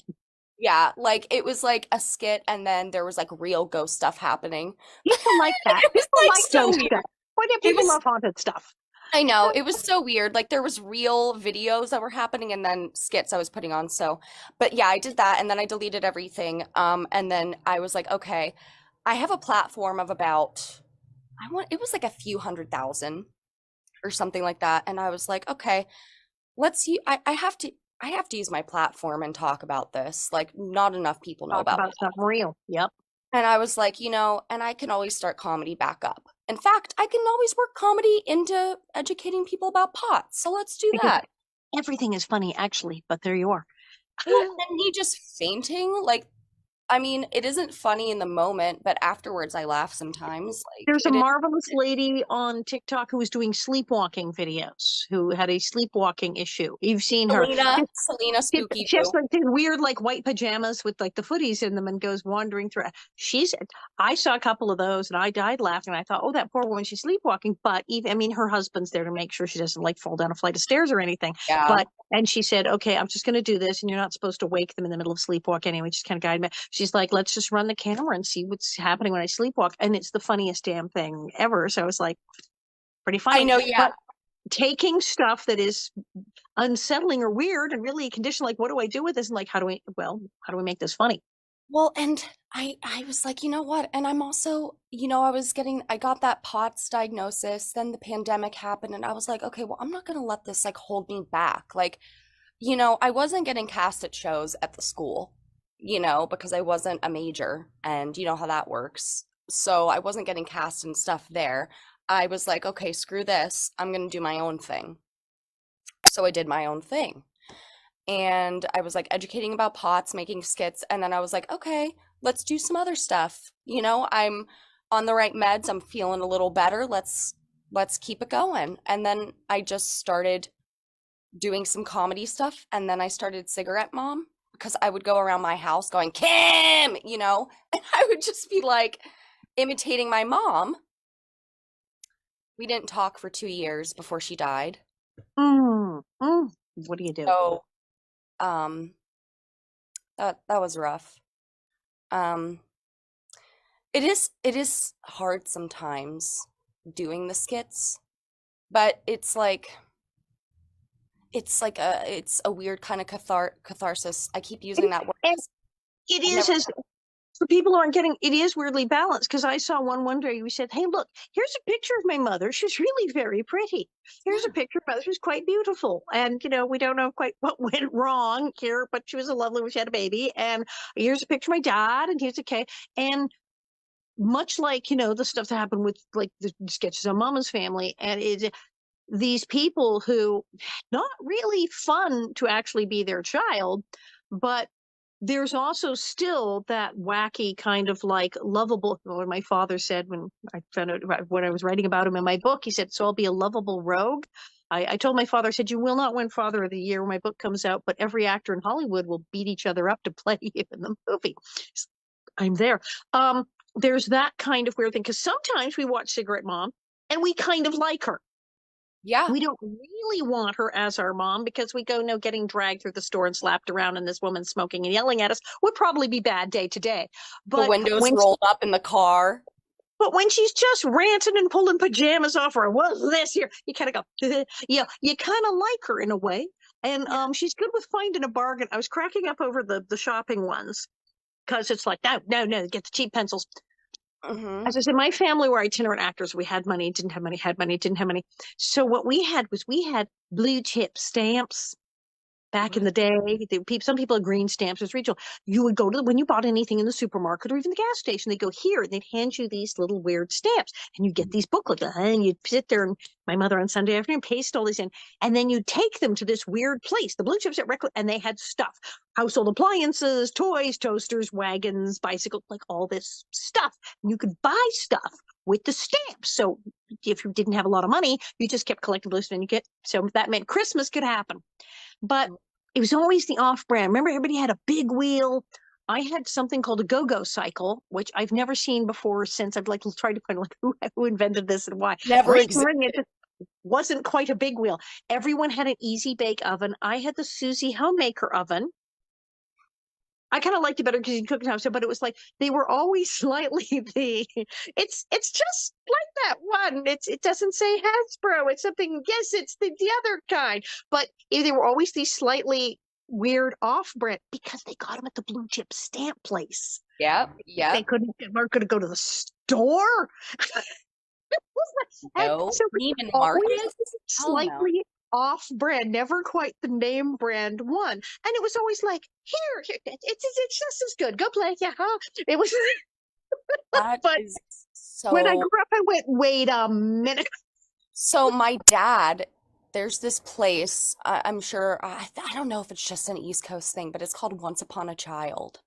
Yeah, like it was like a skit and then there was like real ghost stuff happening. people like that. It was People like like so ghost weird. stuff. Why do It people was love haunted stuff? I know, it was so weird. Like there was real videos that were happening and then skits I was putting on. So, but yeah, I did that and then I deleted everything. And then I was like, okay, I have a platform of about it was like a few 100,000 or something like that. And I was like, okay, I have to use my platform and talk about this. Like not enough people know Talk about about it. stuff real. Yep. And I was like, and I can always start comedy back up. In fact, I can always work comedy into educating people about pot. So let's do Because that. everything is funny, actually, but there you are. Well, and me just fainting, like, I mean, it isn't funny in the moment, but afterwards I laugh sometimes. Like, There's a it is marvelous lady on TikTok who was doing sleepwalking videos, who had a sleepwalking issue. You've seen her. Selena She, Spooky she has Boo. like these weird, like white pajamas with like the footies in them and goes wandering through. I saw a couple of those and I died laughing. I thought, oh, that poor woman, she's sleepwalking. But even, I mean, her husband's there to make sure she doesn't like fall down a flight of stairs or anything. Yeah. And she said, okay, I'm just going to do this. And you're not supposed to wake them in the middle of sleepwalk anyway. Just kind of guide me. She's like, let's just run the camera and see what's happening when I sleepwalk. And it's the funniest damn thing ever. So I was like, pretty I funny. know, yeah. But taking stuff that is unsettling or weird and really a condition like, what do I do with this? And like, how do we make this funny? Well, and I was like, you know what? And I'm also, I got that POTS diagnosis, then the pandemic happened, and I was like, okay, well, I'm not gonna let this like hold me back. Like, I wasn't getting cast at shows at the school, because I wasn't a major, and you know how that works. So I wasn't getting cast and stuff there. I was like, okay, screw this. I'm gonna do my own thing. So I did my own thing. And I was like educating about pots, making skits, and then I was like, okay, let's do some other stuff. I'm on the right meds, I'm feeling a little better. Let's keep it going. And then I just started doing some comedy stuff, and then I started Cigarette Mom because I would go around my house going, Kim, and I would just be like imitating my mom. We didn't talk for 2 years before she died. What do you do? So um that was rough. Um it is hard sometimes doing the skits, but it's like it's a weird kind of catharsis. I keep using that word And 'cause it I've is never as for people who aren't getting it is weirdly balanced because I saw one day we said, hey, look, here's a picture of my mother. She's really very pretty. Here's a yeah. picture of mother. She's quite beautiful. And we don't know quite what went wrong here, but she was a lovely, she had a baby. And here's a picture of my dad, and here's a K. And much like, the stuff that happened with like the sketches on Mama's family, and these people who not really fun to actually be their child, but there's also still that wacky kind of like lovable. What my father said when I found out when I was writing about him in my book, he said, "So I'll be a lovable rogue." I told my father, I said, "You will not win Father of the Year when my book comes out, but every actor in Hollywood will beat each other up to play you in the movie." I'm there. Um, there's that kind of weird thing because sometimes we watch Cigarette Mom and we kind of like her. Yeah. We don't really want her as our mom because we go, no, getting dragged through the store and slapped around and this woman smoking and yelling at us would probably be bad day to day. The But windows when rolled up in the car. but when she's just ranting and pulling pajamas off her, what's this here? You kind of go, you kind of like her in a way. And Yeah. she's good with finding a bargain. I was cracking up over the shopping ones because it's like, no, no, no, get the cheap pencils. Hmm. As I said, my family were itinerant actors. We had money, didn't have money, had money, didn't have money. So what we had blue chip stamps back in What? the day. Some people had green stamps. It's regional. You would go to when you bought anything in the supermarket or even the gas station, they'd go here and they'd hand you these little weird stamps, and you get these booklets, and you'd sit there. And my mother on Sunday afternoon paste all these in, and then you take them to this weird place, the blue chips at Reckless, and they had stuff, household appliances, toys, toasters, wagons, bicycles, like all this stuff. And you could buy stuff with the stamps. So if you didn't have a lot of money, you just kept collecting blues, and you get so that meant Christmas could happen. But it was always the off brand. Remember, everybody had a big wheel. I had something called a go-go cycle, which I've never seen before since. I've like tried to find like who invented this and why. Never Reason existed. being, it just wasn't quite a big wheel. Everyone had an easy bake oven. I had the Susie homemaker oven. I kind of liked it better because you cook time so, but it was like they were always slightly the. It's just like that one. It doesn't say Hasbro. It's something. Yes, it's the other kind. But they were always these slightly weird off-brand because they got them at the blue chip stamp place. Yep. They Yep. weren't going to go to the store. And No. so it's Neiman always Marcus? Hell no. slightly off brand, never quite the name brand one. And it was always like, here, it's just as good. Go play. Yeah. Huh? It was, That but is when I so. grew up, I went, wait a minute. So my dad, there's this place, I'm sure, I don't know if it's just an East Coast thing, but it's called Once Upon a Child.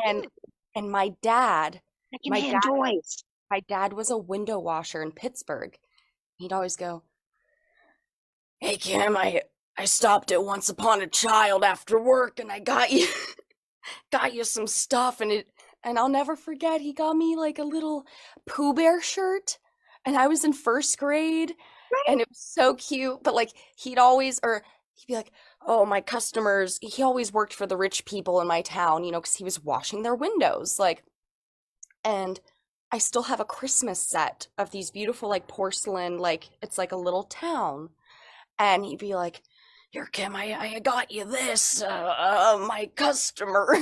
And and my Secondhand dad, toys. my dad was a window washer in Pittsburgh. He'd always go, "Hey Kim, I stopped at Once Upon a Child after work and I got you got you some stuff and I'll never forget he got me like a little Pooh Bear shirt and I was in first grade Right. and it was so cute but like he'd be like, "Oh, my customers." He always worked for the rich people in my town, because he was washing their windows like and I still have a Christmas set of these beautiful like porcelain like it's like a little town and he'd be like, "Here, Kim, I got you this, my customer."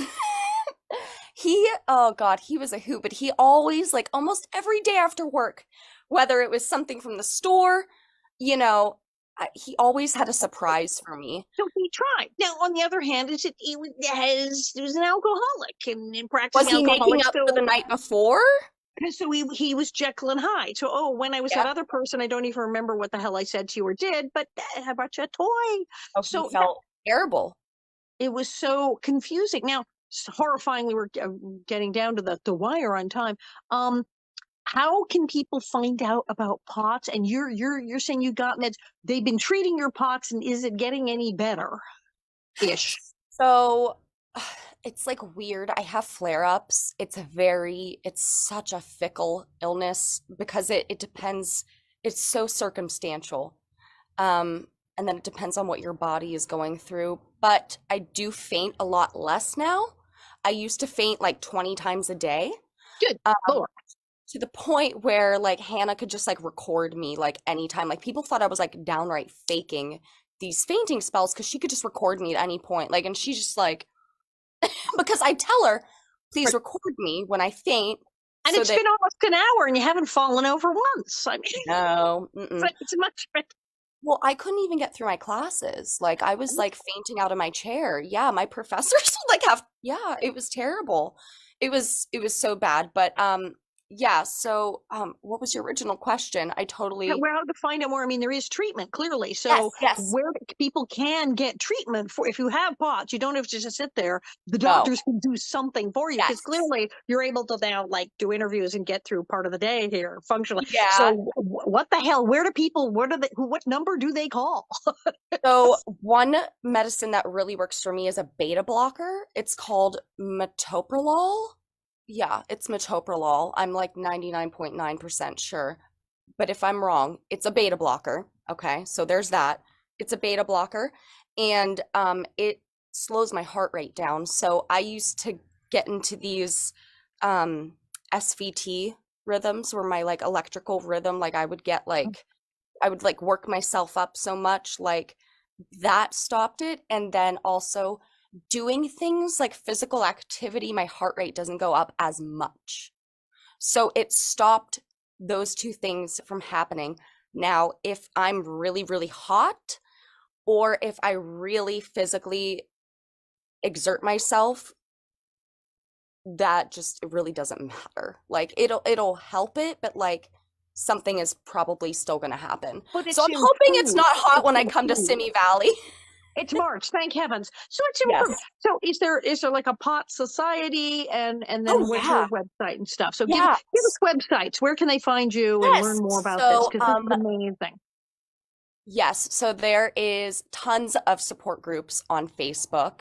Oh God, he was a hoot, but he always, like, almost every day after work, whether it was something from the store, you know, he always had a surprise for me. So he tried. Now, on the other hand, he was an alcoholic and Was practicing he making alcoholic. up for the night before? So he was Jekyll and Hyde. So when I was that Yeah. other person, I don't even remember what the hell I said to you or did, but I brought you a toy. Oh, he So felt terrible. it was so confusing. Now, horrifyingly, we're getting down to the wire on time. Um, how can people find out about POTS? And you're saying you got meds. They've been treating your POTS, and is it getting any better? Ish. So it's like weird. I have flare-ups. It's such a fickle illness because it depends. It's so circumstantial. And then it depends on what your body is going through. But I do faint a lot less now. I used to faint like 20 times a day, Good um, Lord. to the point where like Hannah could just like record me like anytime. Like people thought I was like downright faking these fainting spells because she could just record me at any point. Like, and she's just like, because I tell her, please record me when I faint. And so it's that, been almost an hour and you haven't fallen over once. I mean, no, it's much better. Well, I couldn't even get through my classes. Like I was like fainting out of my chair. Yeah, my professors would like yeah, it was terrible. It was so bad. But yeah, so what was your original question? I totally Where to find out more? I mean, there is treatment clearly. So yes. where people can get treatment for if you have POTS, you don't have to just sit there. The No. doctors can do something for you because Yes. clearly you're able to now like do interviews and get through part of the day here functionally. Yeah. So what the hell? Where do people? What number do they call? So one medicine that really works for me is a beta blocker. It's called metoprolol. Yeah, it's metoprolol. I'm like 99.9% sure. But if I'm wrong, it's a beta blocker. Okay, so there's that. It's a beta blocker, and it slows my heart rate down. So I used to get into these SVT rhythms where my like electrical rhythm, like I would get like I would like work myself up so much, like that stopped it. And then also doing things like physical activity, my heart rate doesn't go up as much. So it stopped those two things from happening. Now, if I'm really, really hot, or if I really physically exert myself, that just it really doesn't matter. Like it'll help it, but like something is probably still going to happen. So I'm hoping it's not hot when I come to Simi Valley. It's March, thank heavens. So it's Yes. So is there like a pot society and then what's your website and stuff? So give us websites. Where can they find you and learn more about this? Because this is amazing. Yes, so there is tons of support groups on Facebook.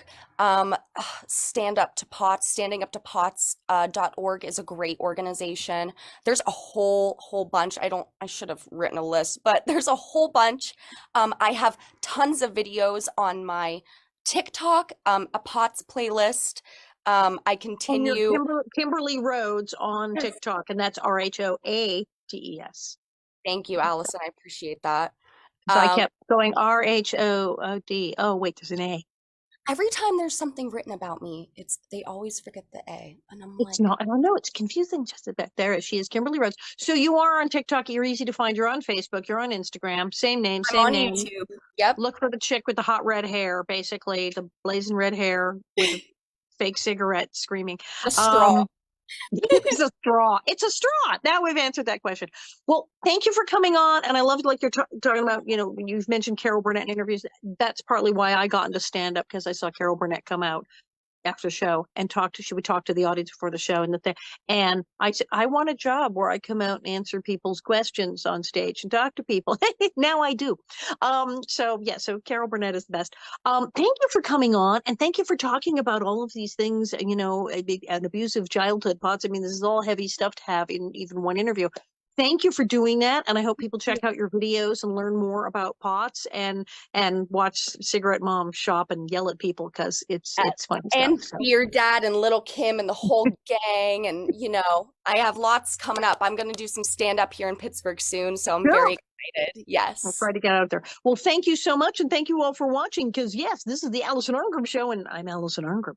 Standing Up to Pots.org is a great organization. There's a whole bunch. I should have written a list, but there's a whole bunch. I have tons of videos on my TikTok, a Pots playlist. I continue. Kimberly Rhoades on TikTok, and that's RHOADES. Thank you, Allison. I appreciate that. So I kept going RHOOD. Oh, wait, there's an A. Every time there's something written about me, they always forget the A, and I'm it's not. I don't know. It's confusing just a bit. There she is, Kimberly Rhoades. So you are on TikTok. You're easy to find. You're on Facebook. You're on Instagram. Same name. I'm on YouTube. Yep. Look for the chick with the hot red hair. Basically, the blazing red hair with a fake cigarette, screaming. A straw. It's a straw. It's a straw. Now we've answered that question. Well, thank you for coming on. And I loved like you're talking about, you've mentioned Carol Burnett in interviews. That's partly why I got into stand up, because I saw Carol Burnett come out after the show and she would talk to the audience before the show and I said, I want a job where I come out and answer people's questions on stage and talk to people. Now I do. So Carol Burnett is the best. Thank you for coming on, and thank you for talking about all of these things, an abusive childhood, POTS. I mean, this is all heavy stuff to have in even one interview. Thank you for doing that, and I hope people check out your videos and learn more about POTS and watch Cigarette Mom shop and yell at people, because it's fun and stuff. Beer Dad and Little Kim and the whole gang, and I have lots coming up. I'm going to do some stand up here in Pittsburgh soon, so I'm very excited. Yes, I'll try to get out there. Well, thank you so much, and thank you all for watching. Because yes, this is the Allison Arngrim Show, and I'm Allison Arngrim.